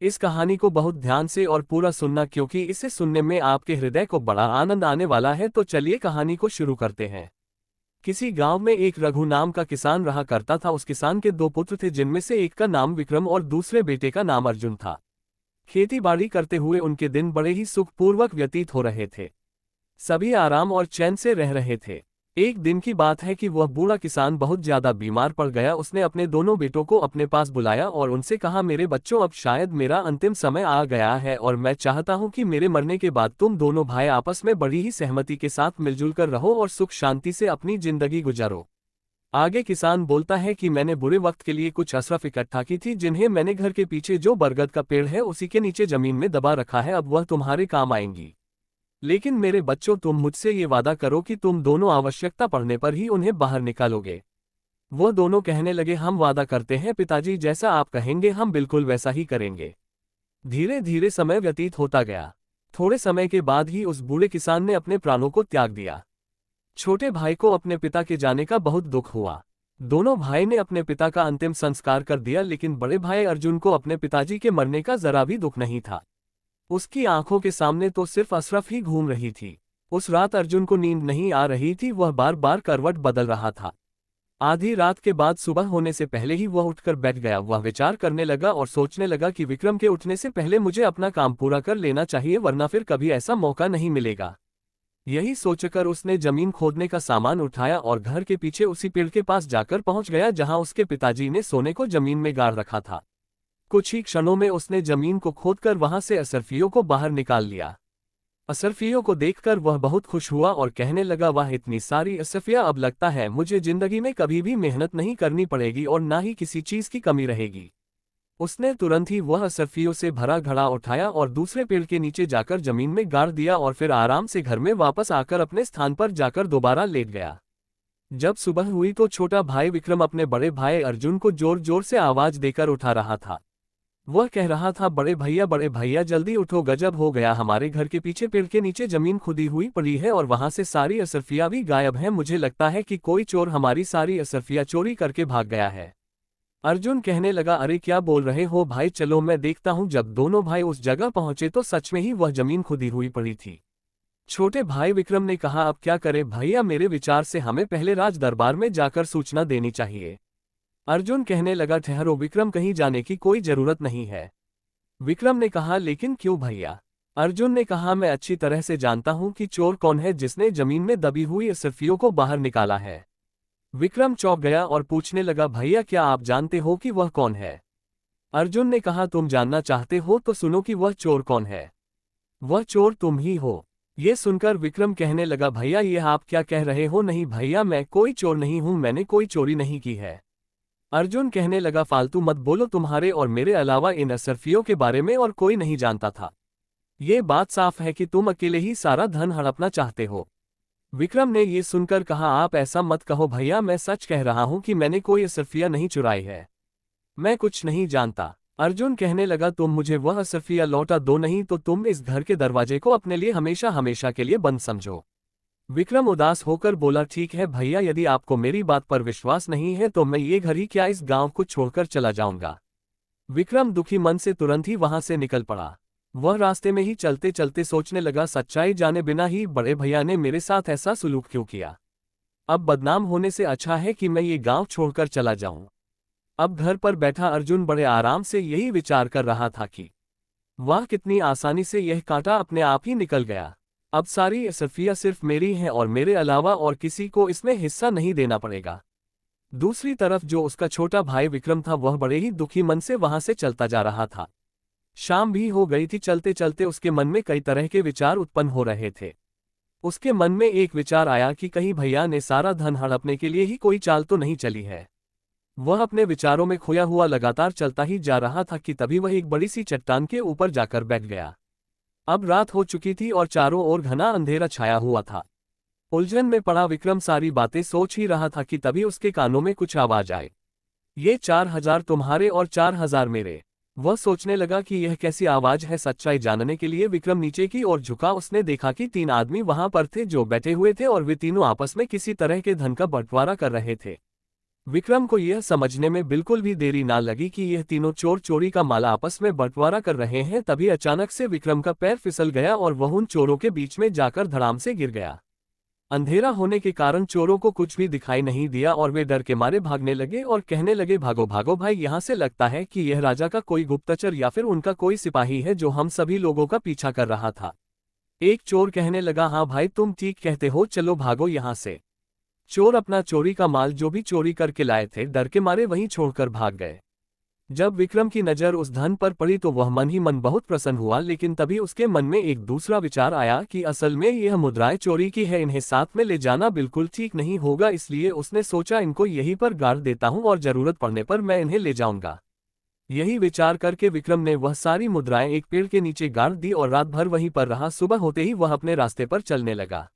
इस कहानी को बहुत ध्यान से और पूरा सुनना क्योंकि इसे सुनने में आपके हृदय को बड़ा आनंद आने वाला है। तो चलिए कहानी को शुरू करते हैं। किसी गांव में एक रघु नाम का किसान रहा करता था। उस किसान के दो पुत्र थे, जिनमें से एक का नाम विक्रम और दूसरे बेटे का नाम अर्जुन था। खेती बाड़ी करते हुए उनके दिन बड़े ही सुखपूर्वक व्यतीत हो रहे थे। सभी आराम और चैन से रह रहे थे। एक दिन की बात है कि वह बूढ़ा किसान बहुत ज्यादा बीमार पड़ गया। उसने अपने दोनों बेटों को अपने पास बुलाया और उनसे कहा, मेरे बच्चों, अब शायद मेरा अंतिम समय आ गया है और मैं चाहता हूं कि मेरे मरने के बाद तुम दोनों भाई आपस में बड़ी ही सहमति के साथ मिलजुल कर रहो और सुख शांति से अपनी जिंदगी गुजारो। आगे किसान बोलता है कि मैंने बुरे वक्त के लिए कुछ अशरफ इकट्ठा की थी, जिन्हें मैंने घर के पीछे जो बरगद का पेड़ है उसी के नीचे जमीन में दबा रखा है। अब वह तुम्हारे काम आएंगी। लेकिन मेरे बच्चों, तुम मुझसे ये वादा करो कि तुम दोनों आवश्यकता पड़ने पर ही उन्हें बाहर निकालोगे। वो दोनों कहने लगे, हम वादा करते हैं पिताजी, जैसा आप कहेंगे हम बिल्कुल वैसा ही करेंगे। धीरे धीरे समय व्यतीत होता गया। थोड़े समय के बाद ही उस बूढ़े किसान ने अपने प्राणों को त्याग दिया। छोटे भाई को अपने पिता के जाने का बहुत दुख हुआ। दोनों भाई ने अपने पिता का अंतिम संस्कार कर दिया, लेकिन बड़े भाई अर्जुन को अपने पिताजी के मरने का जरा भी दुख नहीं था। उसकी आंखों के सामने तो सिर्फ अशरफ ही घूम रही थी। उस रात अर्जुन को नींद नहीं आ रही थी, वह बार बार करवट बदल रहा था। आधी रात के बाद सुबह होने से पहले ही वह उठकर बैठ गया। वह विचार करने लगा और सोचने लगा कि विक्रम के उठने से पहले मुझे अपना काम पूरा कर लेना चाहिए, वरना फिर कभी ऐसा मौका नहीं मिलेगा। यही सोचकर उसने जमीन खोदने का सामान उठाया और घर के पीछे उसी पेड़ के पास जाकर पहुंच गया जहां उसके पिताजी ने सोने को जमीन में गाड़ रखा था। कुछ ही क्षणों में उसने जमीन को खोदकर वहां से अशरफियों को बाहर निकाल लिया। अशरफियों को देखकर वह बहुत खुश हुआ और कहने लगा, वाह, इतनी सारी अशरफियां, अब लगता है मुझे जिंदगी में कभी भी मेहनत नहीं करनी पड़ेगी और ना ही किसी चीज की कमी रहेगी। उसने तुरंत ही वह अशरफियों से भरा घड़ा उठाया और दूसरे पेड़ के नीचे जाकर जमीन में गाड़ दिया और फिर आराम से घर में वापस आकर अपने स्थान पर जाकर दोबारा लेट गया। जब सुबह हुई तो छोटा भाई विक्रम अपने बड़े भाई अर्जुन को जोर जोर से आवाज देकर उठा रहा था। वह कह रहा था, बड़े भैया जल्दी उठो, गजब हो गया, हमारे घर के पीछे पेड़ के नीचे जमीन खुदी हुई पड़ी है और वहां से सारी अशरफियां भी गायब हैं। मुझे लगता है कि कोई चोर हमारी सारी अशरफियां चोरी करके भाग गया है। अर्जुन कहने लगा, अरे क्या बोल रहे हो भाई, चलो मैं देखता हूं। जब दोनों भाई उस जगह पहुंचे तो सच में ही वह जमीन खुदी हुई पड़ी थी। छोटे भाई विक्रम ने कहा, अब क्या करें भैया, मेरे विचार से हमें पहले राज दरबार में जाकर सूचना देनी चाहिए। अर्जुन कहने लगा, ठहरो विक्रम, कहीं जाने की कोई जरूरत नहीं है। विक्रम ने कहा, लेकिन क्यों भैया? अर्जुन ने कहा, मैं अच्छी तरह से जानता हूं कि चोर कौन है जिसने जमीन में दबी हुई अशरफियों को बाहर निकाला है। विक्रम चौंक गया और पूछने लगा, भैया क्या आप जानते हो कि वह कौन है? अर्जुन ने कहा, तुम जानना चाहते हो तो सुनो कि वह चोर कौन है। वह चोर तुम ही हो। ये सुनकर विक्रम कहने लगा, भैया ये आप क्या कह रहे हो? नहीं भैया, मैं कोई चोर नहीं हूं, मैंने कोई चोरी नहीं की है। अर्जुन कहने लगा, फालतू मत बोलो, तुम्हारे और मेरे अलावा इन अशरफियों के बारे में और कोई नहीं जानता था। ये बात साफ है कि तुम अकेले ही सारा धन हड़पना चाहते हो। विक्रम ने ये सुनकर कहा, आप ऐसा मत कहो भैया, मैं सच कह रहा हूं कि मैंने कोई अशरफिया नहीं चुराई है। मैं कुछ नहीं जानता। अर्जुन कहने लगा, तुम मुझे वह अशरफिया लौटा दो, नहीं तो तुम इस घर के दरवाजे को अपने लिए हमेशा हमेशा के लिए बंद समझो। विक्रम उदास होकर बोला, ठीक है भैया, यदि आपको मेरी बात पर विश्वास नहीं है तो मैं ये घर ही क्या इस गांव को छोड़कर चला जाऊंगा। विक्रम दुखी मन से तुरंत ही वहां से निकल पड़ा। वह रास्ते में ही चलते चलते सोचने लगा, सच्चाई जाने बिना ही बड़े भैया ने मेरे साथ ऐसा सुलूक क्यों किया। अब बदनाम होने से अच्छा है कि मैं ये गांव छोड़कर चला जाऊं। अब घर पर बैठा अर्जुन बड़े आराम से यही विचार कर रहा था कि वाह, कितनी आसानी से यह कांटा अपने आप ही निकल गया। अब सारी अशरफियां सिर्फ मेरी हैं और मेरे अलावा और किसी को इसमें हिस्सा नहीं देना पड़ेगा। दूसरी तरफ जो उसका छोटा भाई विक्रम था, वह बड़े ही दुखी मन से वहां से चलता जा रहा था। शाम भी हो गई थी। चलते चलते उसके मन में कई तरह के विचार उत्पन्न हो रहे थे। उसके मन में एक विचार आया कि कहीं भैया ने सारा धन हड़पने के लिए ही कोई चाल तो नहीं चली है। वह अपने विचारों में खोया हुआ लगातार चलता ही जा रहा था कि तभी वह एक बड़ी सी चट्टान के ऊपर जाकर बैठ गया। अब रात हो चुकी थी और चारों ओर घना अंधेरा छाया हुआ था। उलझन में पड़ा विक्रम सारी बातें सोच ही रहा था कि तभी उसके कानों में कुछ आवाज आए। ये 4000 तुम्हारे और 4000 मेरे। वह सोचने लगा कि यह कैसी आवाज है। सच्चाई जानने के लिए विक्रम नीचे की ओर झुका। उसने देखा कि 3 आदमी वहां पर थे जो बैठे हुए थे और वे तीनों आपस में किसी तरह के धन का बंटवारा कर रहे थे। विक्रम को यह समझने में बिल्कुल भी देरी ना लगी कि यह तीनों चोर चोरी का माल आपस में बंटवारा कर रहे हैं। तभी अचानक से विक्रम का पैर फिसल गया और वह उन चोरों के बीच में जाकर धड़ाम से गिर गया। अंधेरा होने के कारण चोरों को कुछ भी दिखाई नहीं दिया और वे डर के मारे भागने लगे और कहने लगे, भागो भागो भाई यहाँ से, लगता है कि यह राजा का कोई गुप्तचर या फिर उनका कोई सिपाही है जो हम सभी लोगों का पीछा कर रहा था। एक चोर कहने लगा, हाँ भाई तुम ठीक कहते हो, चलो भागो यहाँ से। चोर अपना चोरी का माल जो भी चोरी करके लाए थे डर के मारे वहीं छोड़कर भाग गए। जब विक्रम की नजर उस धन पर पड़ी तो वह मन ही मन बहुत प्रसन्न हुआ, लेकिन तभी उसके मन में एक दूसरा विचार आया कि असल में यह मुद्राएं चोरी की है, इन्हें साथ में ले जाना बिल्कुल ठीक नहीं होगा। इसलिए उसने सोचा, इनको यहीं पर गाड़ देता हूं और जरूरत पड़ने पर मैं इन्हें ले जाऊंगा। यही विचार करके विक्रम ने वह सारी मुद्राएं एक पेड़ के नीचे गाड़ दी और रात भर वहीं पर रहा। सुबह होते ही वह अपने रास्ते पर चलने लगा।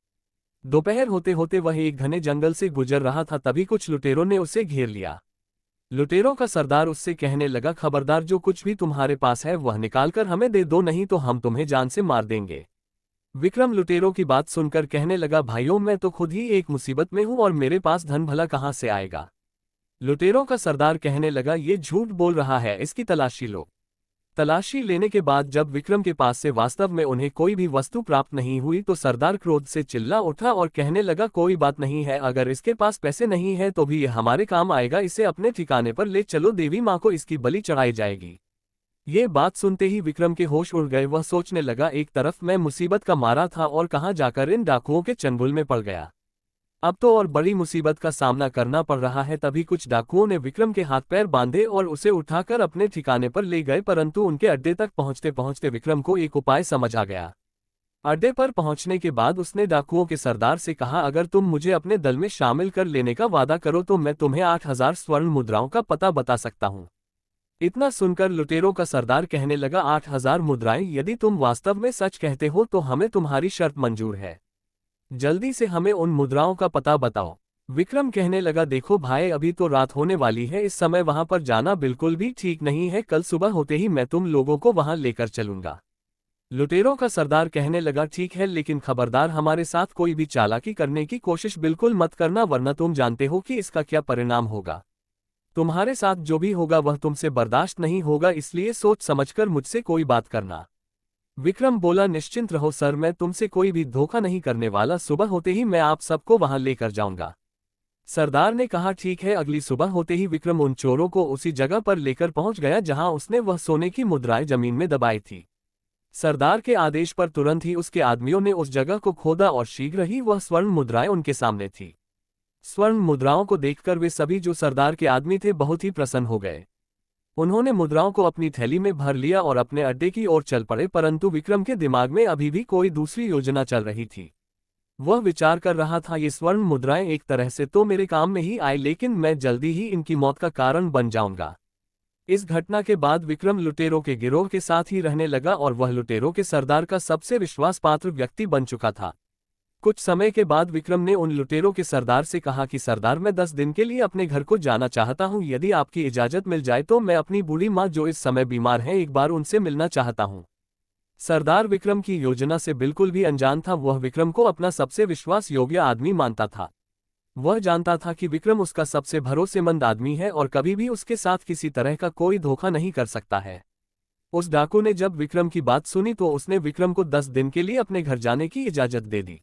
दोपहर होते होते वह एक घने जंगल से गुजर रहा था, तभी कुछ लुटेरों ने उसे घेर लिया। लुटेरों का सरदार उससे कहने लगा, खबरदार, जो कुछ भी तुम्हारे पास है वह निकालकर हमें दे दो, नहीं तो हम तुम्हें जान से मार देंगे। विक्रम लुटेरों की बात सुनकर कहने लगा, भाइयों मैं तो खुद ही एक मुसीबत में हूं और मेरे पास धन भला कहां से आएगा। लुटेरों का सरदार कहने लगा, ये झूठ बोल रहा है, इसकी तलाशी लो। तलाशी लेने के बाद जब विक्रम के पास से वास्तव में उन्हें कोई भी वस्तु प्राप्त नहीं हुई तो सरदार क्रोध से चिल्ला उठा और कहने लगा, कोई बात नहीं है, अगर इसके पास पैसे नहीं है तो भी ये हमारे काम आएगा, इसे अपने ठिकाने पर ले चलो, देवी माँ को इसकी बलि चढ़ाई जाएगी। ये बात सुनते ही विक्रम के होश उड़ गए। वह सोचने लगा, एक तरफ मैं मुसीबत का मारा था और कहाँ जाकर इन डाकुओं के चंगुल में पड़ गया, अब तो और बड़ी मुसीबत का सामना करना पड़ रहा है। तभी कुछ डाकुओं ने विक्रम के हाथ पैर बांधे और उसे उठाकर अपने ठिकाने पर ले गए, परंतु उनके अड्डे तक पहुंचते पहुंचते विक्रम को एक उपाय समझ आ गया। अड्डे पर पहुंचने के बाद उसने डाकुओं के सरदार से कहा, अगर तुम मुझे अपने दल में शामिल कर लेने का वादा करो तो मैं तुम्हें 8000 स्वर्ण मुद्राओं का पता बता सकता हूं। इतना सुनकर लुटेरों का सरदार कहने लगा, 8000 मुद्राएं, यदि तुम वास्तव में सच कहते हो तो हमें तुम्हारी शर्त मंजूर है, जल्दी से हमें उन मुद्राओं का पता बताओ। विक्रम कहने लगा, देखो भाई, अभी तो रात होने वाली है, इस समय वहां पर जाना बिल्कुल भी ठीक नहीं है, कल सुबह होते ही मैं तुम लोगों को वहां लेकर चलूंगा। लुटेरों का सरदार कहने लगा, ठीक है, लेकिन खबरदार हमारे साथ कोई भी चालाकी करने की कोशिश बिल्कुल मत करना, वरना तुम जानते हो कि इसका क्या परिणाम होगा। तुम्हारे साथ जो भी होगा वह तुमसे बर्दाश्त नहीं होगा, इसलिए सोच समझकर मुझसे कोई बात करना। विक्रम बोला, निश्चिंत रहो सर, मैं तुमसे कोई भी धोखा नहीं करने वाला, सुबह होते ही मैं आप सबको वहां लेकर जाऊंगा। सरदार ने कहा, ठीक है। अगली सुबह होते ही विक्रम उन चोरों को उसी जगह पर लेकर पहुंच गया जहां उसने वह सोने की मुद्राएं जमीन में दबाई थी। सरदार के आदेश पर तुरंत ही उसके आदमियों ने उस जगह को खोदा और शीघ्र ही वह स्वर्ण मुद्राएं उनके सामने थी। स्वर्ण मुद्राओं को देखकर वे सभी जो सरदार के आदमी थे बहुत ही प्रसन्न हो गए। उन्होंने मुद्राओं को अपनी थैली में भर लिया और अपने अड्डे की ओर चल पड़े, परंतु विक्रम के दिमाग में अभी भी कोई दूसरी योजना चल रही थी। वह विचार कर रहा था, ये स्वर्ण मुद्राएं एक तरह से तो मेरे काम में ही आए, लेकिन मैं जल्दी ही इनकी मौत का कारण बन जाऊंगा। इस घटना के बाद विक्रम लुटेरों के गिरोह के साथ ही रहने लगा और वह लुटेरों के सरदार का सबसे विश्वासपात्र व्यक्ति बन चुका था। कुछ समय के बाद विक्रम ने उन लुटेरों के सरदार से कहा कि सरदार, मैं 10 दिन के लिए अपने घर को जाना चाहता हूं, यदि आपकी इजाजत मिल जाए तो मैं अपनी बूढ़ी माँ जो इस समय बीमार है एक बार उनसे मिलना चाहता हूं। सरदार विक्रम की योजना से बिल्कुल भी अनजान था। वह विक्रम को अपना सबसे विश्वास योग्य आदमी मानता था। वह जानता था कि विक्रम उसका सबसे भरोसेमंद आदमी है और कभी भी उसके साथ किसी तरह का कोई धोखा नहीं कर सकता है। उस डाकू ने जब विक्रम की बात सुनी तो उसने विक्रम को 10 दिन के लिए अपने घर जाने की इजाजत दे दी।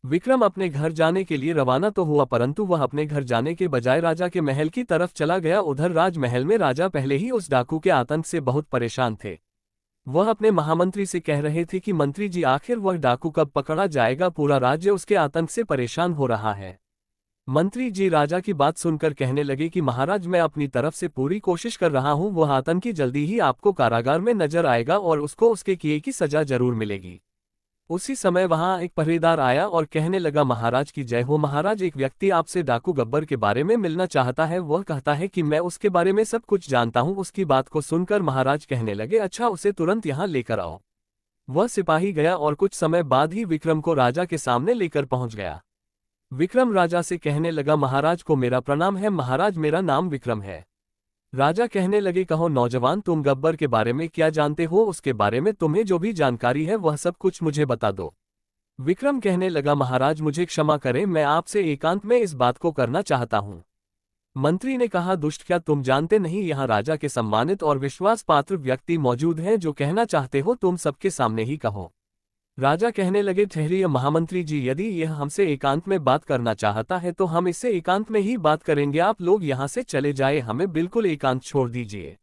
विक्रम अपने घर जाने के लिए रवाना तो हुआ, परंतु वह अपने घर जाने के बजाय राजा के महल की तरफ चला गया। उधर राजमहल में राजा पहले ही उस डाकू के आतंक से बहुत परेशान थे। वह अपने महामंत्री से कह रहे थे कि मंत्री जी, आखिर वह डाकू कब पकड़ा जाएगा, पूरा राज्य उसके आतंक से परेशान हो रहा है। मंत्री जी राजा की बात सुनकर कहने लगे कि महाराज, मैं अपनी तरफ से पूरी कोशिश कर रहा हूं, वह आतंकी जल्दी ही आपको कारागार में नजर आएगा और उसको उसके किए की सजा जरूर मिलेगी। उसी समय वहां एक पहरेदार आया और कहने लगा, महाराज की जय हो। महाराज, एक व्यक्ति आपसे डाकू गब्बर के बारे में मिलना चाहता है, वह कहता है कि मैं उसके बारे में सब कुछ जानता हूं। उसकी बात को सुनकर महाराज कहने लगे, अच्छा, उसे तुरंत यहां लेकर आओ। वह सिपाही गया और कुछ समय बाद ही विक्रम को राजा के सामने लेकर पहुंच गया। विक्रम राजा से कहने लगा, महाराज को मेरा प्रणाम है। महाराज, मेरा नाम विक्रम है। राजा कहने लगे, कहो नौजवान, तुम गब्बर के बारे में क्या जानते हो, उसके बारे में तुम्हें जो भी जानकारी है वह सब कुछ मुझे बता दो। विक्रम कहने लगा, महाराज मुझे क्षमा करें, मैं आपसे एकांत में इस बात को करना चाहता हूं। मंत्री ने कहा, दुष्ट, क्या तुम जानते नहीं यहाँ राजा के सम्मानित और विश्वास पात्र व्यक्ति मौजूद हैं, जो कहना चाहते हो तुम सबके सामने ही कहो। राजा कहने लगे, ठहरिए महामंत्री जी, यदि यह हमसे एकांत में बात करना चाहता है तो हम इससे एकांत में ही बात करेंगे। आप लोग यहाँ से चले जाए, हमें बिल्कुल एकांत छोड़ दीजिए।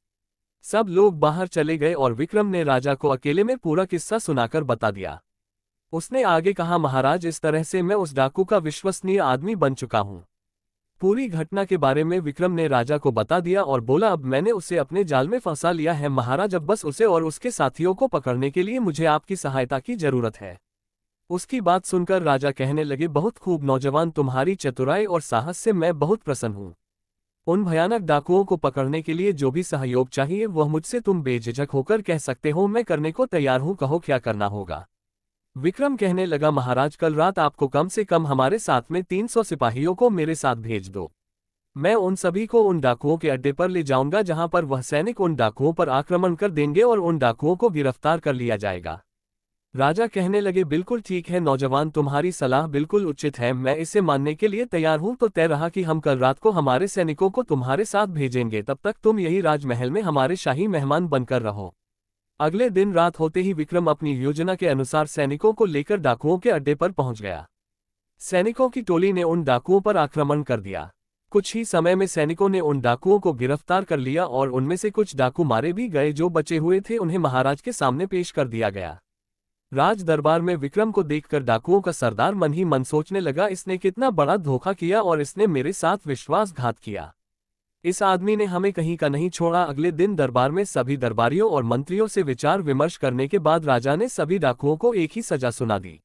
सब लोग बाहर चले गए और विक्रम ने राजा को अकेले में पूरा किस्सा सुनाकर बता दिया। उसने आगे कहा, महाराज, इस तरह से मैं उस डाकू का विश्वसनीय आदमी बन चुका हूँ। पूरी घटना के बारे में विक्रम ने राजा को बता दिया और बोला, अब मैंने उसे अपने जाल में फंसा लिया है महाराज, अब बस उसे और उसके साथियों को पकड़ने के लिए मुझे आपकी सहायता की जरूरत है। उसकी बात सुनकर राजा कहने लगे, बहुत खूब नौजवान, तुम्हारी चतुराई और साहस से मैं बहुत प्रसन्न हूँ। उन भयानक डाकुओं को पकड़ने के लिए जो भी सहयोग चाहिए वह मुझसे तुम बेझिझक होकर कह सकते हो, मैं करने को तैयार हूँ, कहो क्या करना होगा। विक्रम कहने लगा, महाराज, कल रात आपको कम से कम हमारे साथ में 300 सिपाहियों को मेरे साथ भेज दो। मैं उन सभी को उन डाकुओं के अड्डे पर ले जाऊंगा जहां पर वह सैनिक उन डाकुओं पर आक्रमण कर देंगे और उन डाकुओं को गिरफ्तार कर लिया जाएगा। राजा कहने लगे, बिल्कुल ठीक है नौजवान, तुम्हारी सलाह बिल्कुल उचित है, मैं इसे मानने के लिए तैयार हूं। तो तय रहा कि हम कल रात को हमारे सैनिकों को तुम्हारे साथ भेजेंगे, तब तक तुम यही राजमहल में हमारे शाही मेहमान बनकर रहो। अगले दिन रात होते ही विक्रम अपनी योजना के अनुसार सैनिकों को लेकर डाकुओं के अड्डे पर पहुंच गया। सैनिकों की टोली ने उन डाकुओं पर आक्रमण कर दिया। कुछ ही समय में सैनिकों ने उन डाकुओं को गिरफ्तार कर लिया और उनमें से कुछ डाकू मारे भी गए। जो बचे हुए थे उन्हें महाराज के सामने पेश कर दिया गया। राज दरबार में विक्रम को देखकर डाकुओं का सरदार मन ही मन सोचने लगा, इसने कितना बड़ा धोखा किया और इसने मेरे साथ विश्वासघात किया। इस आदमी ने हमें कहीं का नहीं छोड़ा। अगले दिन दरबार में सभी दरबारियों और मंत्रियों से विचार विमर्श करने के बाद राजा ने सभी डाकुओं को एक ही सजा सुना दी।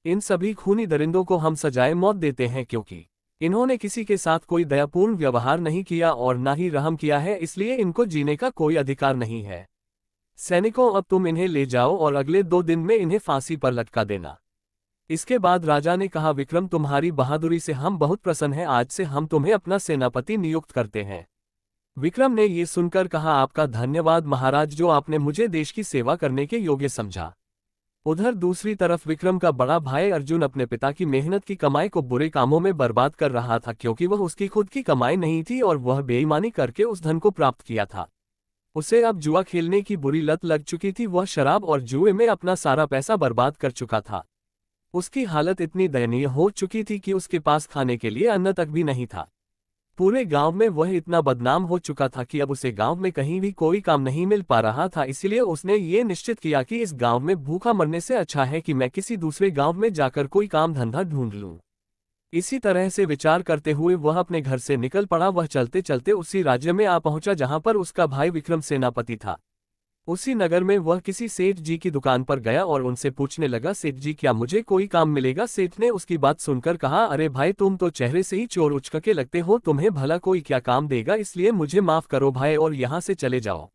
इन सभी खूनी दरिंदों को हम सजाए मौत देते हैं, क्योंकि इन्होंने किसी के साथ कोई दयापूर्ण व्यवहार नहीं किया और ना ही रहम किया है, इसलिए इनको जीने का कोई अधिकार नहीं है। सैनिकों, अब तुम इन्हें ले जाओ और अगले 2 दिन में इन्हें फांसी पर लटका देना। इसके बाद राजा ने कहा, विक्रम, तुम्हारी बहादुरी से हम बहुत प्रसन्न हैं, आज से हम तुम्हें अपना सेनापति नियुक्त करते हैं। विक्रम ने ये सुनकर कहा, आपका धन्यवाद महाराज, जो आपने मुझे देश की सेवा करने के योग्य समझा। उधर दूसरी तरफ विक्रम का बड़ा भाई अर्जुन अपने पिता की मेहनत की कमाई को बुरे कामों में बर्बाद कर रहा था, क्योंकि वह उसकी खुद की कमाई नहीं थी और वह बेईमानी करके उस धन को प्राप्त किया था। उसे अब जुआ खेलने की बुरी लत लग चुकी थी। वह शराब और जुए में अपना सारा पैसा बर्बाद कर चुका था। उसकी हालत इतनी दयनीय हो चुकी थी कि उसके पास खाने के लिए अन्न तक भी नहीं था। पूरे गांव में वह इतना बदनाम हो चुका था कि अब उसे गांव में कहीं भी कोई काम नहीं मिल पा रहा था। इसलिए उसने ये निश्चित किया कि इस गांव में भूखा मरने से अच्छा है कि मैं किसी दूसरे गांव में जाकर कोई काम धंधा ढूंढ लूं। इसी तरह से विचार करते हुए वह अपने घर से निकल पड़ा। वह चलते चलते उसी राज्य में आ पहुंचा जहां पर उसका भाई विक्रम सेनापति था। उसी नगर में वह किसी सेठ जी की दुकान पर गया और उनसे पूछने लगा, सेठ जी, क्या मुझे कोई काम मिलेगा? सेठ ने उसकी बात सुनकर कहा, अरे भाई, तुम तो चेहरे से ही चोर उचक लगते हो, तुम्हें भला कोई क्या काम देगा, इसलिए मुझे माफ करो भाई और यहाँ से चले जाओ।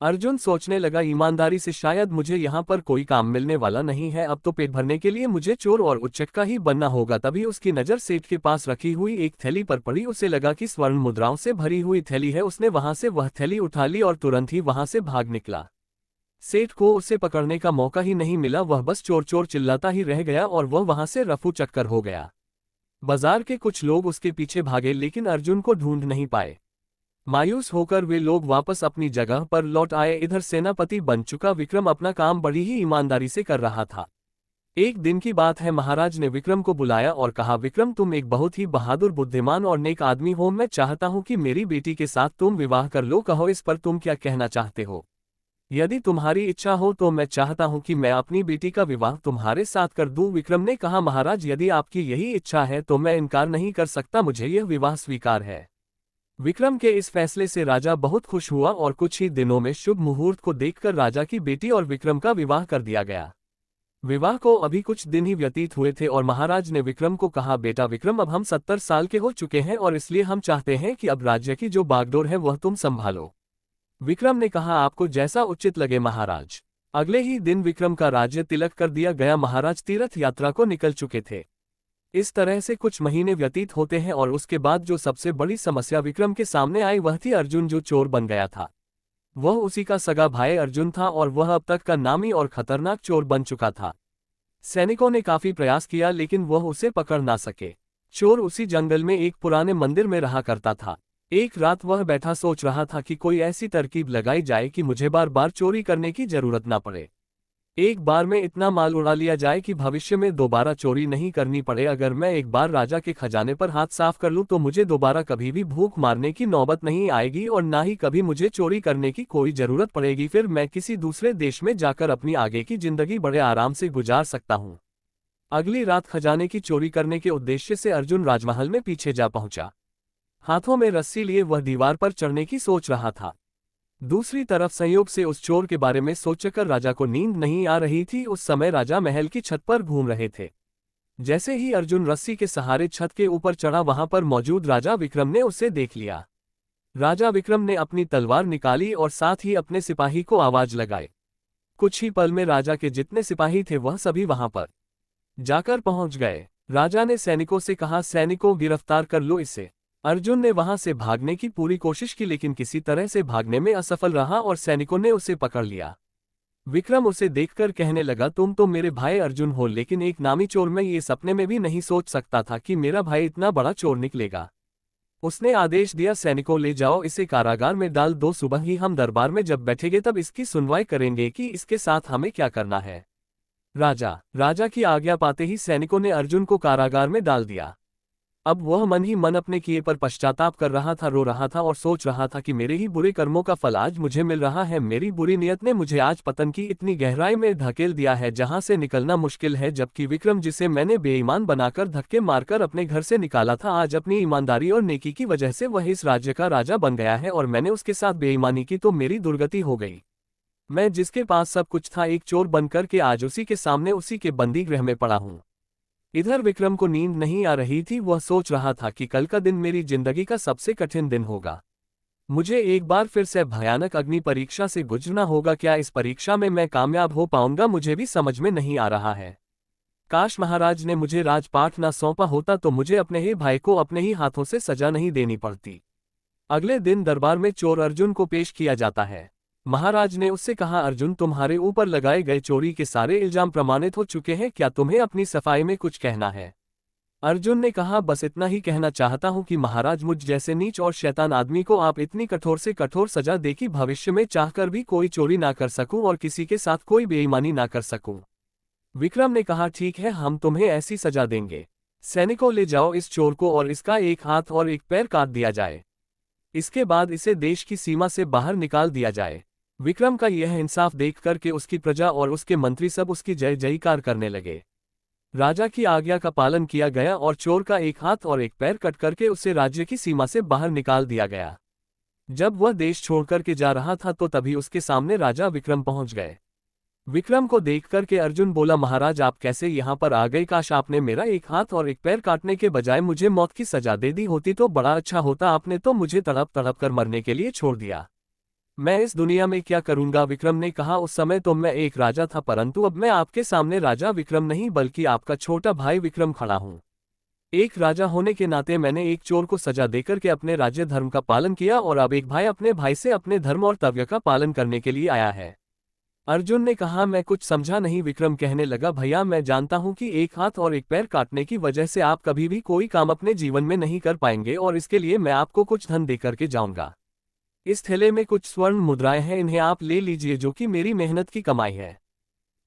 अर्जुन सोचने लगा, ईमानदारी से शायद मुझे यहाँ पर कोई काम मिलने वाला नहीं है, अब तो पेट भरने के लिए मुझे चोर और उच्चक्का ही बनना होगा। तभी उसकी नज़र सेठ के पास रखी हुई एक थैली पर पड़ी। उसे लगा कि स्वर्ण मुद्राओं से भरी हुई थैली है। उसने वहां से वह थैली उठा ली और तुरंत ही वहां से भाग निकला। सेठ को उसे पकड़ने का मौका ही नहीं मिला। वह बस चोर चोर चिल्लाता ही रह गया और वह वहां से रफू चक्कर हो गया। बाजार के कुछ लोग उसके पीछे भागे, लेकिन अर्जुन को ढूंढ नहीं पाए। मायूस होकर वे लोग वापस अपनी जगह पर लौट आए। इधर सेनापति बन चुका विक्रम अपना काम बड़ी ही ईमानदारी से कर रहा था। एक दिन की बात है, महाराज ने विक्रम को बुलाया और कहा, विक्रम, तुम एक बहुत ही बहादुर, बुद्धिमान और नेक आदमी हो। मैं चाहता हूं कि मेरी बेटी के साथ तुम विवाह कर लो। कहो, इस पर तुम क्या कहना चाहते हो? यदि तुम्हारी इच्छा हो तो मैं चाहता हूं कि मैं अपनी बेटी का विवाह तुम्हारे साथ कर दूं। विक्रम ने कहा, महाराज, यदि आपकी यही इच्छा है तो मैं इनकार नहीं कर सकता, मुझे यह विवाह स्वीकार है। विक्रम के इस फैसले से राजा बहुत खुश हुआ और कुछ ही दिनों में शुभ मुहूर्त को देखकर राजा की बेटी और विक्रम का विवाह कर दिया गया। विवाह को अभी कुछ दिन ही व्यतीत हुए थे और महाराज ने विक्रम को कहा, बेटा विक्रम, अब हम 70 साल के हो चुके हैं और इसलिए हम चाहते हैं कि अब राज्य की जो बागडोर है वह तुम संभालो। विक्रम ने कहा, आपको जैसा उचित लगे महाराज। अगले ही दिन विक्रम का राज्य तिलक कर दिया गया। महाराज तीर्थ यात्रा को निकल चुके थे। इस तरह से कुछ महीने व्यतीत होते हैं और उसके बाद जो सबसे बड़ी समस्या विक्रम के सामने आई वह थी अर्जुन, जो चोर बन गया था। वह उसी का सगा भाई अर्जुन था और वह अब तक का नामी और खतरनाक चोर बन चुका था। सैनिकों ने काफी प्रयास किया लेकिन वह उसे पकड़ ना सके। चोर उसी जंगल में एक पुराने मंदिर में रहा करता था। एक रात वह बैठा सोच रहा था कि कोई ऐसी तरकीब लगाई जाए कि मुझे बार बार चोरी करने की जरूरत ना पड़े। एक बार में इतना माल उड़ा लिया जाए कि भविष्य में दोबारा चोरी नहीं करनी पड़े। अगर मैं एक बार राजा के खजाने पर हाथ साफ कर लूं तो मुझे दोबारा कभी भी भूख मारने की नौबत नहीं आएगी और ना ही कभी मुझे चोरी करने की कोई जरूरत पड़ेगी। फिर मैं किसी दूसरे देश में जाकर अपनी आगे की जिंदगी बड़े आराम से गुजार सकता हूं। अगली रात खजाने की चोरी करने के उद्देश्य से अर्जुन राजमहल में पीछे जा पहुंचा। हाथों में रस्सी लिए वह दीवार पर चढ़ने की सोच रहा था। दूसरी तरफ संयोग से उस चोर के बारे में सोचकर राजा को नींद नहीं आ रही थी। उस समय राजा महल की छत पर घूम रहे थे। जैसे ही अर्जुन रस्सी के सहारे छत के ऊपर चढ़ा, वहां पर मौजूद राजा विक्रम ने उसे देख लिया। राजा विक्रम ने अपनी तलवार निकाली और साथ ही अपने सिपाही को आवाज लगाई। कुछ ही पल में राजा के जितने सिपाही थे वह सभी वहां पर जाकर पहुंच गए। राजा ने सैनिकों से कहा, सैनिकों गिरफ्तार कर लो इसे। अर्जुन ने वहां से भागने की पूरी कोशिश की लेकिन किसी तरह से भागने में असफल रहा और सैनिकों ने उसे पकड़ लिया। विक्रम उसे देखकर कहने लगा, तुम तो मेरे भाई अर्जुन हो, लेकिन एक नामी चोर मैं ये सपने में भी नहीं सोच सकता था कि मेरा भाई इतना बड़ा चोर निकलेगा। उसने आदेश दिया, सैनिकों ले जाओ इसे कारागार में डाल दो। सुबह ही हम दरबार में जब बैठेंगे तब इसकी सुनवाई करेंगे कि इसके साथ हमें क्या करना है। राजा की आज्ञा पाते ही सैनिकों ने अर्जुन को कारागार में डाल दिया। अब वह मन ही मन अपने किए पर पश्चाताप कर रहा था, रो रहा था और सोच रहा था कि मेरे ही बुरे कर्मों का फल आज मुझे मिल रहा है। मेरी बुरी नियत ने मुझे आज पतन की इतनी गहराई में धकेल दिया है जहां से निकलना मुश्किल है। जबकि विक्रम, जिसे मैंने बेईमान बनाकर धक्के मारकर अपने घर से निकाला था, आज अपनी ईमानदारी और नेकी की वजह से वह इस राज्य का राजा बन गया है और मैंने उसके साथ बेईमानी की तो मेरी दुर्गति हो गई। मैं जिसके पास सब कुछ था, एक चोर बनकर के आज उसी के सामने उसी के बंदी गृह में पड़ा हूं। इधर विक्रम को नींद नहीं आ रही थी। वह सोच रहा था कि कल का दिन मेरी जिंदगी का सबसे कठिन दिन होगा। मुझे एक बार फिर से भयानक अग्नि परीक्षा से गुजरना होगा। क्या इस परीक्षा में मैं कामयाब हो पाऊंगा, मुझे भी समझ में नहीं आ रहा है। काश महाराज ने मुझे राजपाट ना सौंपा होता तो मुझे अपने ही भाई को अपने ही हाथों से सजा नहीं देनी पड़ती। अगले दिन दरबार में चोर अर्जुन को पेश किया जाता है। महाराज ने उससे कहा, अर्जुन, तुम्हारे ऊपर लगाए गए चोरी के सारे इल्जाम प्रमाणित हो चुके हैं, क्या तुम्हें अपनी सफाई में कुछ कहना है। अर्जुन ने कहा, बस इतना ही कहना चाहता हूं कि महाराज, मुझ जैसे नीच और शैतान आदमी को आप इतनी कठोर से कठोर सजा दे कि भविष्य में चाहकर भी कोई चोरी ना कर सकूं और किसी के साथ कोई बेईमानी ना कर सकूं। विक्रम ने कहा, ठीक है, हम तुम्हें ऐसी सजा देंगे। सैनिकों, ले जाओ इस चोर को और इसका एक हाथ और एक पैर काट दिया जाए। इसके बाद इसे देश की सीमा से बाहर निकाल दिया जाए। विक्रम का यह इंसाफ देख करके उसकी प्रजा और उसके मंत्री सब उसकी जय जयकार करने लगे। राजा की आज्ञा का पालन किया गया और चोर का एक हाथ और एक पैर कट करके उसे राज्य की सीमा से बाहर निकाल दिया गया। जब वह देश छोड़कर के जा रहा था तो तभी उसके सामने राजा विक्रम पहुंच गए। विक्रम को देख करके अर्जुन बोला, महाराज, आप कैसे यहाँ पर आ गए? काश आपने मेरा एक हाथ और एक पैर काटने के बजाय मुझे मौत की सजा दे दी होती तो बड़ा अच्छा होता। आपने तो मुझे तड़प तड़प कर मरने के लिए छोड़ दिया। मैं इस दुनिया में क्या करूंगा? विक्रम ने कहा, उस समय तो मैं एक राजा था, परंतु अब मैं आपके सामने राजा विक्रम नहीं बल्कि आपका छोटा भाई विक्रम खड़ा हूं। एक राजा होने के नाते मैंने एक चोर को सजा देकर के अपने राज्य धर्म का पालन किया और अब एक भाई अपने भाई से अपने धर्म और तव्य का पालन करने के लिए आया है। अर्जुन ने कहा, मैं कुछ समझा नहीं। विक्रम कहने लगा, भैया, मैं जानता हूं कि एक हाथ और एक पैर काटने की वजह से आप कभी भी कोई काम अपने जीवन में नहीं कर पाएंगे और इसके लिए मैं आपको कुछ धन देकर के जाऊंगा। इस थैले में कुछ स्वर्ण मुद्राएं हैं, इन्हें आप ले लीजिए, जो कि मेरी मेहनत की कमाई है।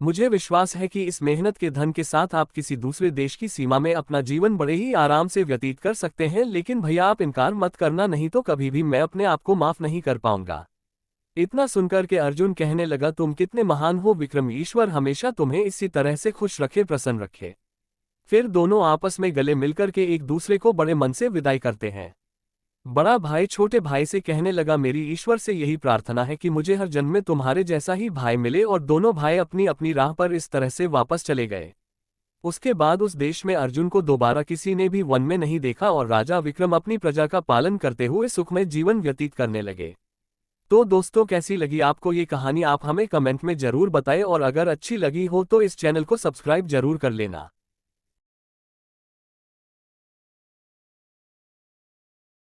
मुझे विश्वास है कि इस मेहनत के धन के साथ आप किसी दूसरे देश की सीमा में अपना जीवन बड़े ही आराम से व्यतीत कर सकते हैं। लेकिन भैया, आप इनकार मत करना, नहीं तो कभी भी मैं अपने आप को माफ नहीं कर पाऊंगा। इतना सुनकर के अर्जुन कहने लगा, तुम कितने महान हो विक्रम, ईश्वर हमेशा तुम्हें इसी तरह से खुश रखे, प्रसन्न रखे। फिर दोनों आपस में गले मिलकर के एक दूसरे को बड़े मन से विदाई करते हैं। बड़ा भाई छोटे भाई से कहने लगा, मेरी ईश्वर से यही प्रार्थना है कि मुझे हर जन्म में तुम्हारे जैसा ही भाई मिले। और दोनों भाई अपनी अपनी राह पर इस तरह से वापस चले गए। उसके बाद उस देश में अर्जुन को दोबारा किसी ने भी वन में नहीं देखा और राजा विक्रम अपनी प्रजा का पालन करते हुए सुखमय जीवन व्यतीत करने लगे। तो दोस्तों, कैसी लगी आपको ये कहानी? आप हमें कमेंट में जरूर बताएं और अगर अच्छी लगी हो तो इस चैनल को सब्सक्राइब जरूर कर लेना।